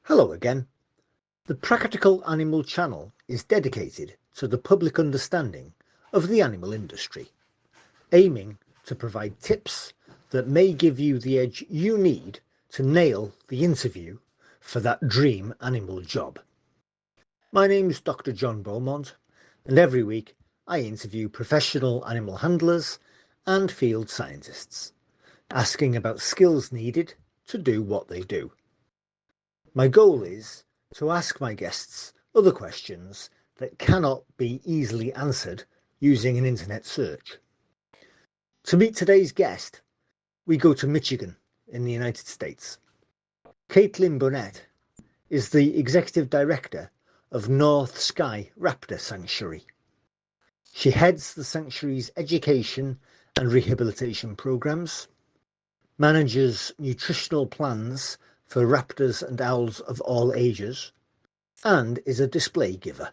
Hello again. The Practical Animal channel is dedicated to the public understanding of the animal industry, aiming to provide tips that may give you the edge you need to nail the interview for that dream animal job. My name's Dr. John Beaumont, and every week I interview professional animal handlers and field scientists, asking about skills needed to do what they do. My goal is to ask my guests other questions that cannot be easily answered using an internet search. To meet today's guest, we go to Michigan in the United States. Kaitlyn Bohnet is the Executive Director of North Sky Raptor Sanctuary. She heads the sanctuary's education and rehabilitation programs, manages nutritional plans for raptors and owls of all ages, and is a display giver.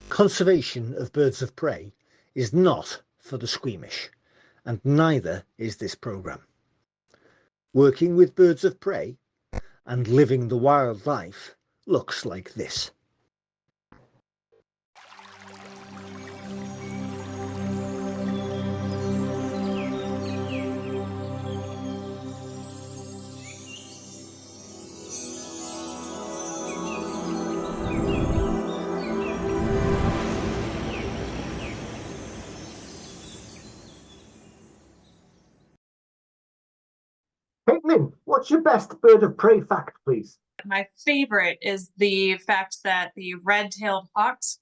Conservation of birds of prey is not for the squeamish, and neither is this programme. Working with birds of prey and living the wildlife looks like this. Kaitlyn, what's your best bird of prey fact, please? My favorite is the fact that the red-tailed hawks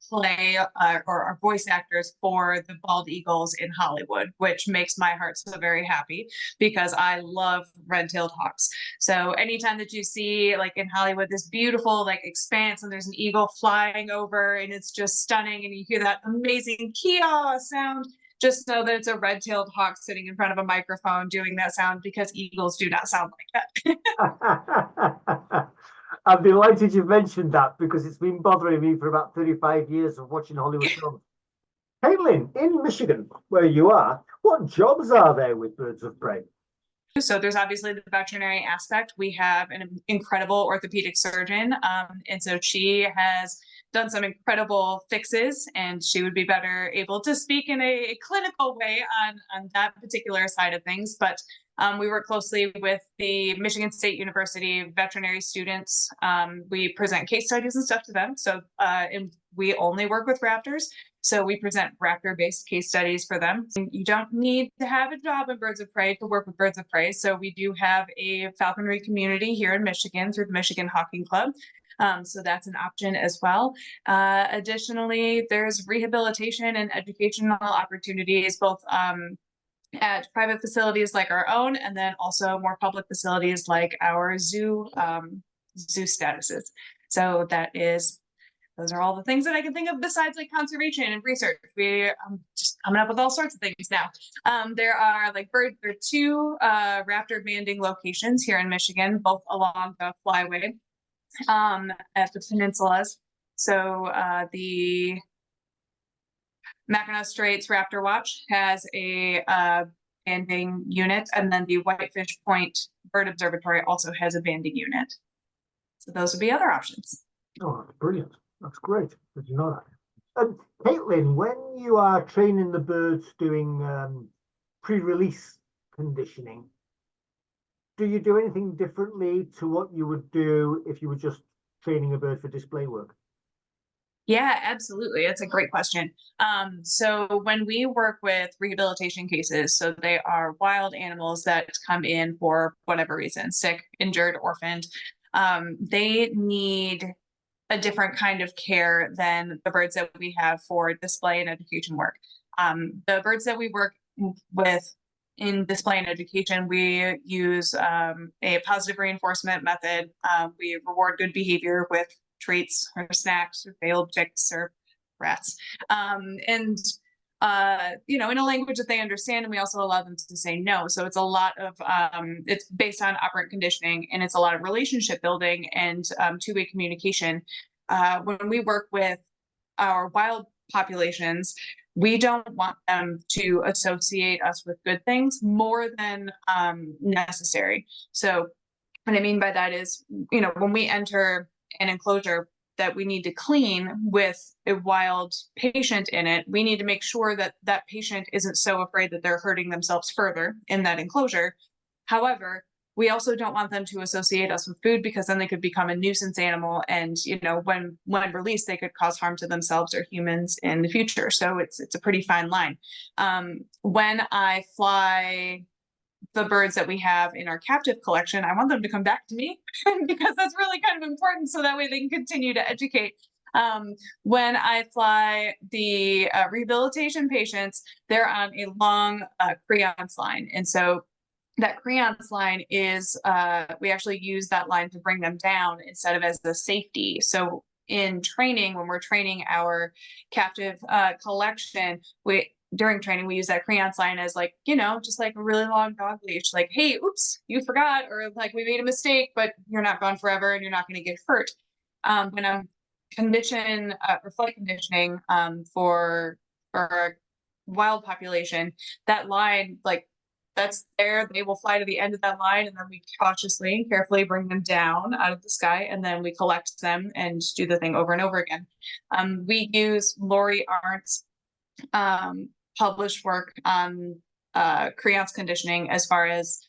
play or are voice actors for the bald eagles in Hollywood, which makes my heart so very happy because I love red-tailed hawks. So anytime that you see, like in Hollywood, this beautiful like expanse and there's an eagle flying over and it's just stunning and you hear that amazing kia sound, just know that it's a red-tailed hawk sitting in front of a microphone doing that sound because eagles do not sound like that. I'm delighted you've mentioned that because it's been bothering me for about 35 years of watching Hollywood films. Kaitlyn, in Michigan, where you are, what jobs are there with birds of prey? So there's obviously the veterinary aspect. We have an incredible orthopedic surgeon, and so she has done some incredible fixes, and she would be better able to speak in a clinical way on that particular side of things. But we work closely with the Michigan State University veterinary students. We present case studies and stuff to them. So and we only work with raptors. So we present raptor-based case studies for them. You don't need to have a job in birds of prey to work with birds of prey. So we do have a falconry community here in Michigan through the Michigan Hawking Club. So that's an option as well. Additionally, there's rehabilitation and educational opportunities, both at private facilities like our own, and then also more public facilities like our zoo statuses. So those are all the things that I can think of besides like conservation and research. We just coming up with all sorts of things now. There are two raptor banding locations here in Michigan, both along the flyway at the peninsulas. So the Mackinac Straits Raptor Watch has a banding unit, and then the Whitefish Point Bird Observatory also has a banding unit. So those would be other options. Oh, that's brilliant. That's great. Did you know that? And Kaitlyn, when you are training the birds doing pre-release conditioning, do you do anything differently to what you would do if you were just training a bird for display work? Yeah, absolutely. It's a great question. So when we work with rehabilitation cases, so they are wild animals that come in for whatever reason, sick, injured, orphaned, they need a different kind of care than the birds that we have for display and education work. The birds that we work with in display and education, we use a positive reinforcement method. We reward good behavior with treats or snacks or failed chicks or rats. In a language that they understand, and we also allow them to say no. So it's a lot of, it's based on operant conditioning, and it's a lot of relationship building and two-way communication. When we work with our wild populations, we don't want them to associate us with good things more than necessary. So What I mean by that is, when we enter an enclosure that we need to clean with a wild patient in it, we need to make sure that that patient isn't so afraid that they're hurting themselves further in that enclosure. However, we also don't want them to associate us with food, because then they could become a nuisance animal, and when released, they could cause harm to themselves or humans in the future. So it's a pretty fine line. When I fly the birds that we have in our captive collection, I want them to come back to me because that's really kind of important, so that way they can continue to educate. When I fly the rehabilitation patients, they're on a long creance line, and so that creance line is, we actually use that line to bring them down instead of as the safety. So in training, when we're training our captive collection, during training, we use that creance line as just like a really long dog leash, like, hey, oops, you forgot, or like, we made a mistake, but you're not gone forever and you're not going to get hurt. When I'm or flight conditioning for a wild population, that line, that's there, they will fly to the end of that line, and then we cautiously and carefully bring them down out of the sky, and then we collect them and do the thing over and over again. We use Lori Arndt's published work on creance conditioning, as far as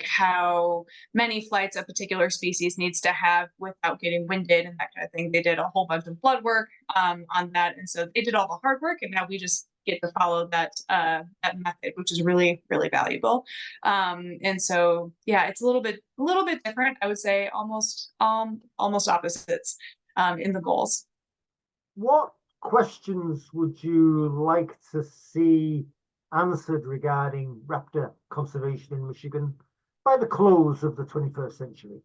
how many flights a particular species needs to have without getting winded and that kind of thing. They did a whole bunch of blood work on that, and so they did all the hard work, and now we just get to follow that method, which is really, really valuable. And so it's a little bit different, I would say, almost opposites in the goals. What questions would you like to see answered regarding raptor conservation in Michigan by the close of the 21st century?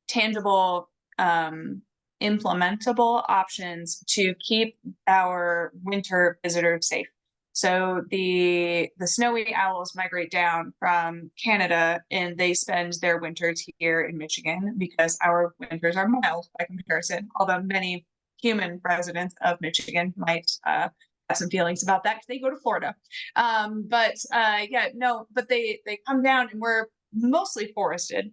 Tangible, implementable options to keep our winter visitors safe. So the snowy owls migrate down from Canada, and they spend their winters here in Michigan because our winters are mild by comparison, although many human residents of Michigan might have some feelings about that because they go to Florida. But they come down, and we're mostly forested.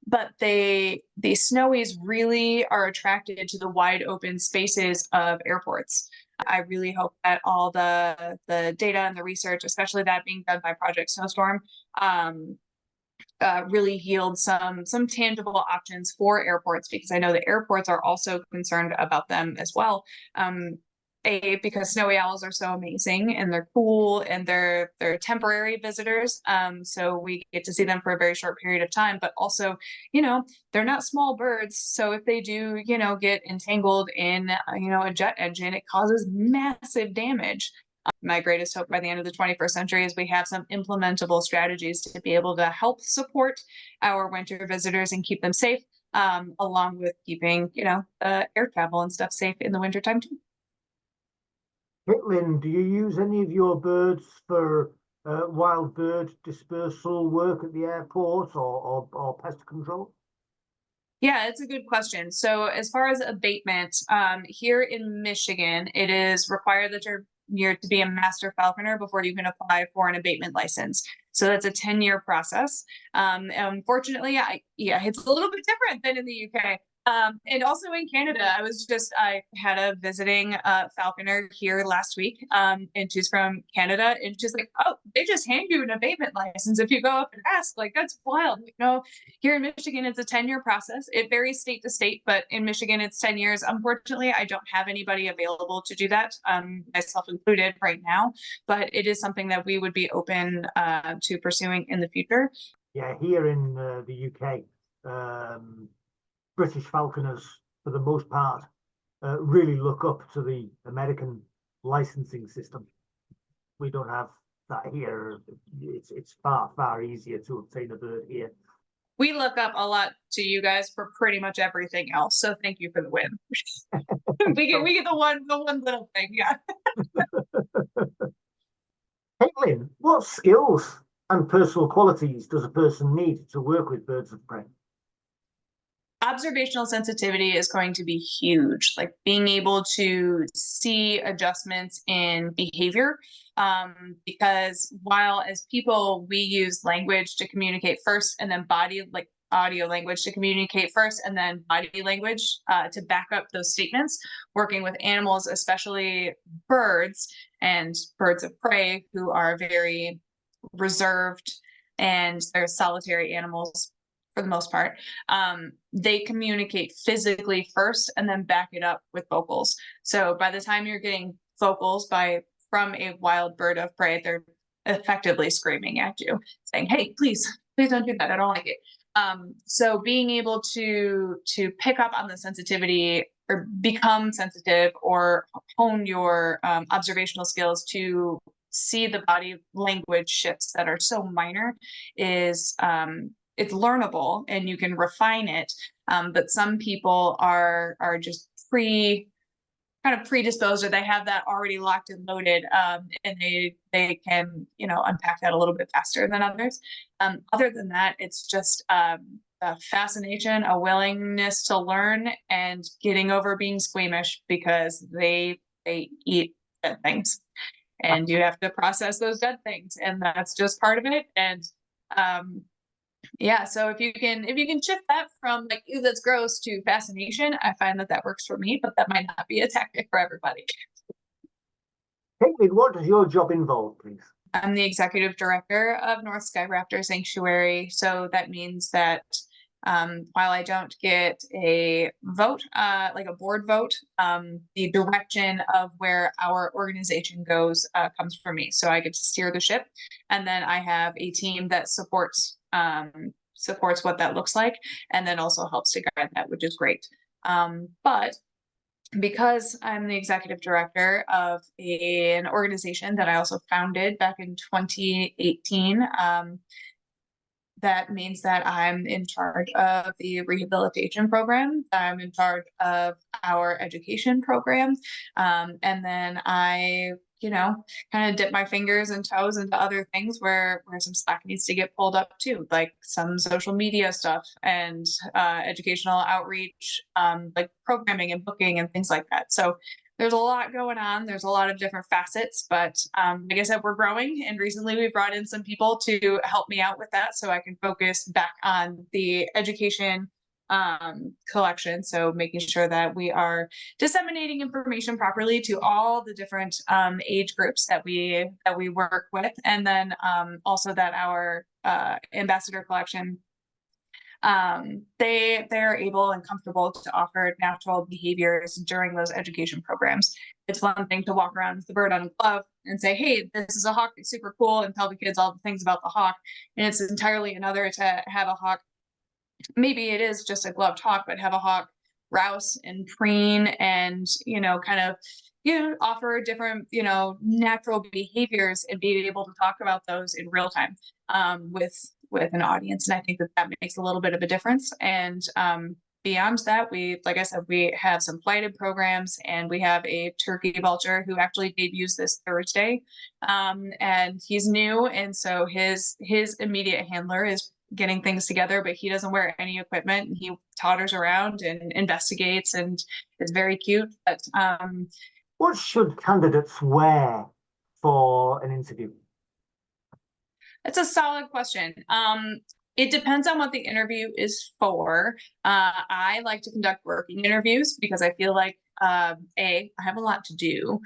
But the snowies really are attracted to the wide open spaces of airports. I really hope that all the data and the research, especially that being done by Project Snowstorm, really yield some tangible options for airports, because I know the airports are also concerned about them as well. Because snowy owls are so amazing, and they're cool, and they're temporary visitors. So we get to see them for a very short period of time, but also, they're not small birds. So if they do, get entangled in, a jet engine, it causes massive damage. My greatest hope by the end of the 21st century is we have some implementable strategies to be able to help support our winter visitors and keep them safe, along with keeping, air travel and stuff safe in the wintertime too. Kaitlyn, do you use any of your birds for wild bird dispersal work at the airport or pest control? Yeah, it's a good question. So as far as abatement, here in Michigan, it is required that you're to be a master falconer before you can apply for an abatement license. So that's a 10-year process. Unfortunately, it's a little bit different than in the UK. And also in Canada, I had a visiting falconer here last week, and she's from Canada, and she's like, oh, they just hand you an abatement license if you go up and ask. Like, that's wild. Here in Michigan, it's a 10-year process. It varies state to state, but in Michigan, it's 10 years. Unfortunately, I don't have anybody available to do that, myself included right now, but it is something that we would be open to pursuing in the future. Yeah, here in the UK, British falconers, for the most part, really look up to the American licensing system. We don't have that here. It's far easier to obtain a bird here. We look up a lot to you guys for pretty much everything else. So thank you for the win. we get the one little thing, yeah. Kaitlyn, what skills and personal qualities does a person need to work with birds of prey? observational sensitivity is going to be huge, like being able to see adjustments in behavior. Because while as people, we use language to communicate first, and then body, like audio language to communicate first, and then body language to back up those statements, working with animals, especially birds and birds of prey, who are very reserved and they're solitary animals for the most part. They communicate physically first and then back it up with vocals. So by the time you're getting vocals from a wild bird of prey, they're effectively screaming at you, saying, "Hey, please don't do that. I don't like it." So being able to pick up on the sensitivity or become sensitive or hone your observational skills to see the body language shifts that are so minor is it's learnable and you can refine it. But some people are just kind of predisposed, or they have that already locked and loaded, and they can, you know, unpack that a little bit faster than others. Other than that, it's just a fascination, a willingness to learn, and getting over being squeamish, because they eat dead things, and you have to process those dead things, and that's just part of it. And yeah, so if you can shift that from like, "Ew, that's gross," to fascination, I find that works for me, but that might not be a tactic for everybody. Kaitlyn, what does your job involve, please? I'm the executive director of North Sky Raptor Sanctuary. So that means that while I don't get a vote, like a board vote, the direction of where our organization goes comes from me. So I get to steer the ship, and then I have a team that supports what that looks like, and then also helps to guide that, which is great. But because I'm the executive director of an organization that I also founded back in 2018, that means that I'm in charge of the rehabilitation program. I'm in charge of our education program. And then I, you know, kind of dip my fingers and toes into other things where some slack needs to get pulled up too, like some social media stuff and educational outreach, like programming and booking and things like that. So there's a lot going on. There's a lot of different facets, but like I said, we're growing, and recently we brought in some people to help me out with that, so I can focus back on the education collection. So making sure that we are disseminating information properly to all the different age groups that we work with, and then also that our ambassador collection, they're able and comfortable to offer natural behaviors during those education programs. It's one thing to walk around with the bird on a glove and say, "Hey, this is a hawk, it's super cool," and tell the kids all the things about the hawk. And it's entirely another to have a hawk, maybe it is just a gloved hawk, but have a hawk rouse and preen and, you know, kind of, you know, offer different, you know, natural behaviors, and be able to talk about those in real time with an audience. And I think that makes a little bit of a difference. And beyond that, like I said, we have some flighted programs, and we have a turkey vulture who actually debuts this Thursday. And he's new, and so his immediate handler is getting things together, but he doesn't wear any equipment. He totters around and investigates, and it's very cute. But what should candidates wear for an interview? It's a solid question. It depends on what the interview is for. I like to conduct working interviews because I feel like, I have a lot to do.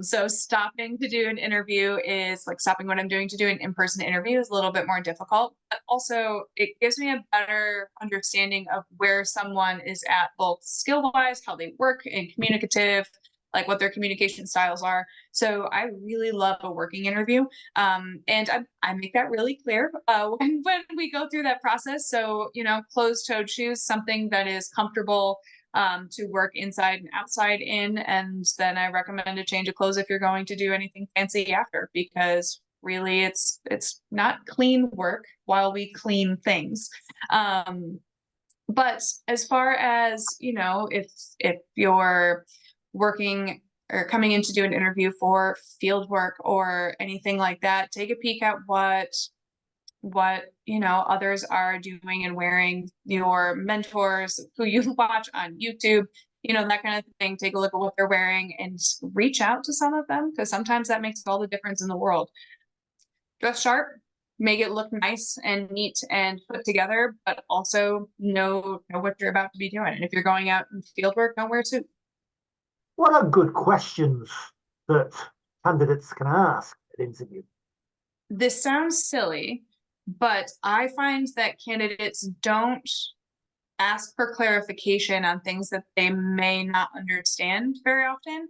So stopping to do an interview is like stopping what I'm doing to do an in-person interview is a little bit more difficult. But also it gives me a better understanding of where someone is at, both skill-wise, how they work, and communicative, like what their communication styles are. So I really love a working interview. And I make that really clear when we go through that process. So, you know, closed-toed shoes, something that is comfortable to work inside and outside in. And then I recommend a change of clothes if you're going to do anything fancy after, because really it's not clean work while we clean things. But as far as, you know, if you're working or coming in to do an interview for field work or anything like that, take a peek at what what, you know, others are doing and wearing, your mentors who you watch on YouTube, you know, that kind of thing. Take a look at what they're wearing and reach out to some of them, because sometimes that makes all the difference in the world. Dress sharp, make it look nice and neat and put together, but also know what you're about to be doing. And if you're going out in field work, don't wear a suit. What are good questions that candidates can ask at interview? This sounds silly, but I find that candidates don't ask for clarification on things that they may not understand very often.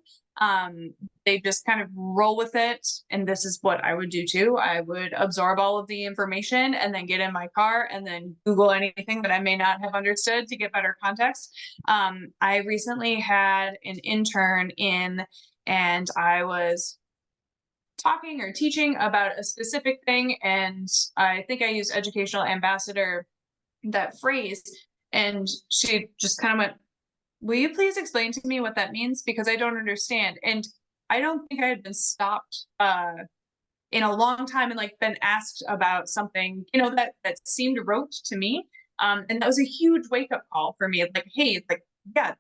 They just kind of roll with it. And this is what I would do too. I would absorb all of the information and then get in my car and then Google anything that I may not have understood to get better context. I recently had an intern in, and I was talking or teaching about a specific thing. And I think I used educational ambassador, that phrase. And she just kind of went, will you please explain to me what that means? Because I don't understand. And I don't think I had been stopped in a long time and like been asked about something, you know, that seemed rote to me. And that was a huge wake-up call for me. Like, hey, it's like, yeah,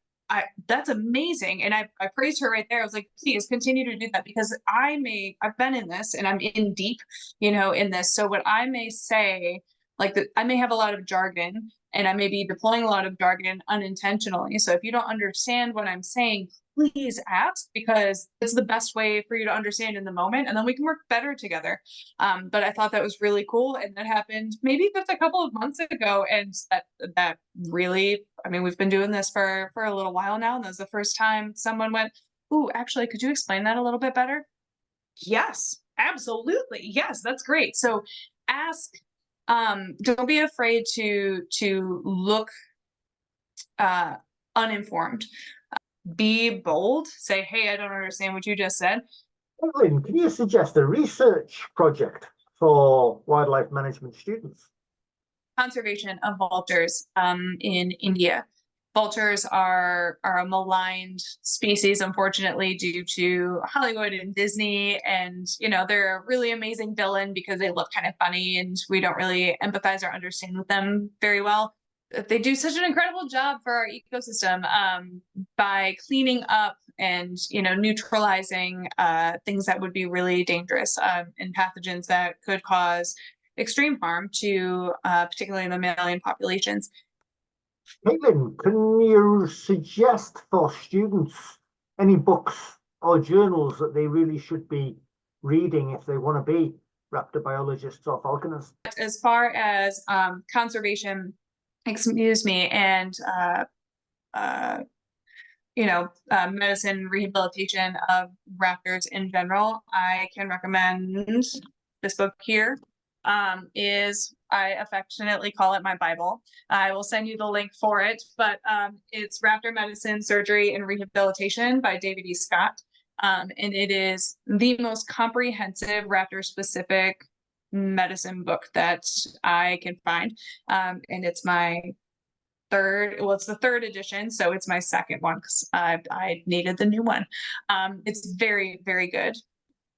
that's amazing. And I praised her right there. I was like, please continue to do that, because I've been in this and I'm in deep, you know, in this. So what I may say, like I may have a lot of jargon and I may be deploying a lot of jargon unintentionally. So if you don't understand what I'm saying, please ask, because it's the best way for you to understand in the moment, and then we can work better together. But I thought that was really cool, and that happened maybe just a couple of months ago, and that really, I mean, we've been doing this for a little while now, and that was the first time someone went, "Ooh, actually, could you explain that a little bit better?" Yes, absolutely. Yes, that's great. So ask. Don't be afraid to look uninformed. Be bold. Say, hey, I don't understand what you just said. Kaitlyn, can you suggest a research project for wildlife management students? Conservation of vultures in India. Vultures are a maligned species, unfortunately, due to Hollywood and Disney. And, you know, they're a really amazing villain because they look kind of funny and we don't really empathize or understand with them very well. They do such an incredible job for our ecosystem by cleaning up and, you know, neutralizing things that would be really dangerous and pathogens that could cause extreme harm to particularly mammalian populations. Kaitlyn, can you suggest for students any books or journals that they really should be reading if they want to be raptor biologists or falconers? As far as conservation, excuse me, and medicine, rehabilitation of raptors in general, I can recommend this book here. Is, I affectionately call it my Bible. I will send you the link for it, but it's Raptor Medicine, Surgery, and Rehabilitation by David E. Scott. And it is the most comprehensive raptor-specific medicine book that I can find. And it's my it's the third edition, so it's my second one because I needed the new one. It's very, very good.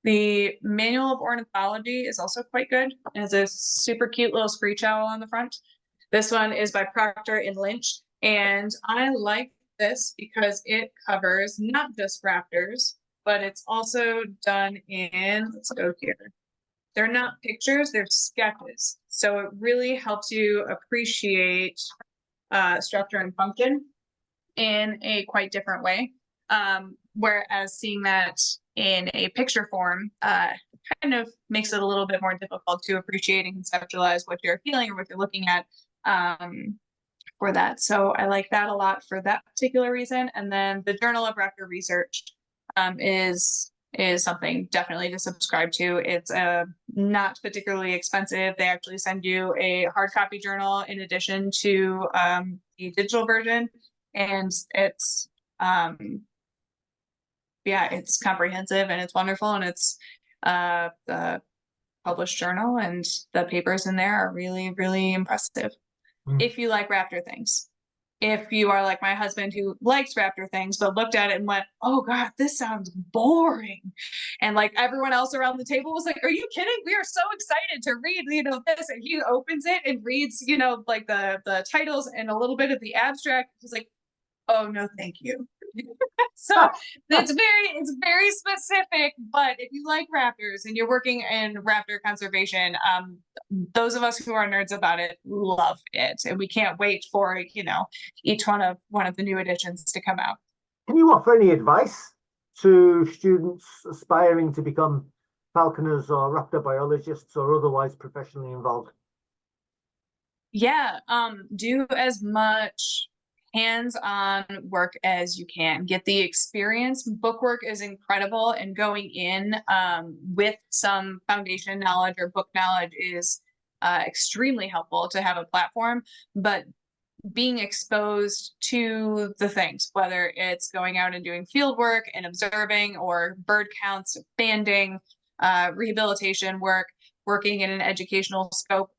The Manual of Ornithology is also quite good. It has a super cute little screech owl on the front. This one is by Proctor and Lynch, and I like this because it covers not just raptors, but it's also done in, let's go here. They're not pictures, they're sketches. So it really helps you appreciate structure and function in a quite different way. Whereas seeing that in a picture form kind of makes it a little bit more difficult to appreciate and conceptualize what you're feeling or what you're looking at for that. So I like that a lot for that particular reason. And then the Journal of Raptor Research is something definitely to subscribe to. It's not particularly expensive. They actually send you a hard copy journal in addition to the digital version, and it's it's comprehensive and it's wonderful, and it's the published journal, and the papers in there are really, really impressive if you like raptor things. if you are like my husband who likes Raptor things, but looked at it and went, oh God, this sounds boring. And like everyone else around the table was like, are you kidding? We are so excited to read, this. And he opens it and reads, like the titles and a little bit of the abstract. He's like, oh no, thank you. So it's very specific, but if you like raptors and you're working in raptor conservation, those of us who are nerds about it love it, and we can't wait for each one of the new editions to come out. Can you offer any advice to students aspiring to become falconers or raptor biologists or otherwise professionally involved? Yeah, do as much hands-on work as you can. Get the experience. Book work is incredible, and going in with some foundation knowledge or book knowledge is extremely helpful to have a platform. But being exposed to the things, whether it's going out and doing field work and observing, or bird counts, banding, rehabilitation work, working in an educational scope,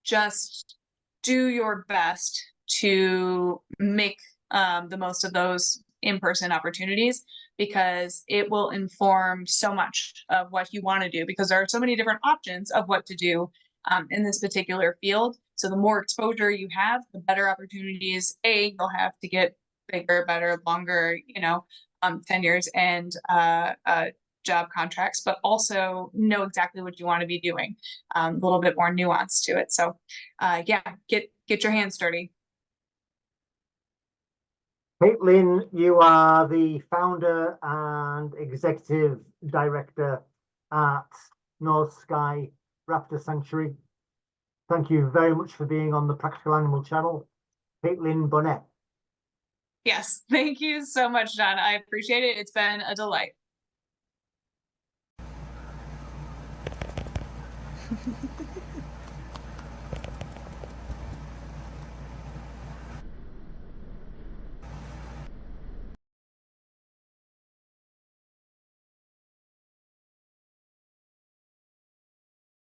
just do your best to make the most of those in-person opportunities, because it will inform so much of what you want to do, because there are so many different options of what to do in this particular field. So the more exposure you have, the better opportunities you'll have to get bigger, better, longer, tenures and job contracts, but also know exactly what you want to be doing. A little bit more nuance to it. So yeah, get your hands dirty. Kaitlyn, you are the founder and executive director at North Sky Raptor Sanctuary. Thank you very much for being on the Practical Animal channel. Kaitlyn Bohnet. Yes, thank you so much, John. I appreciate it. It's been a delight.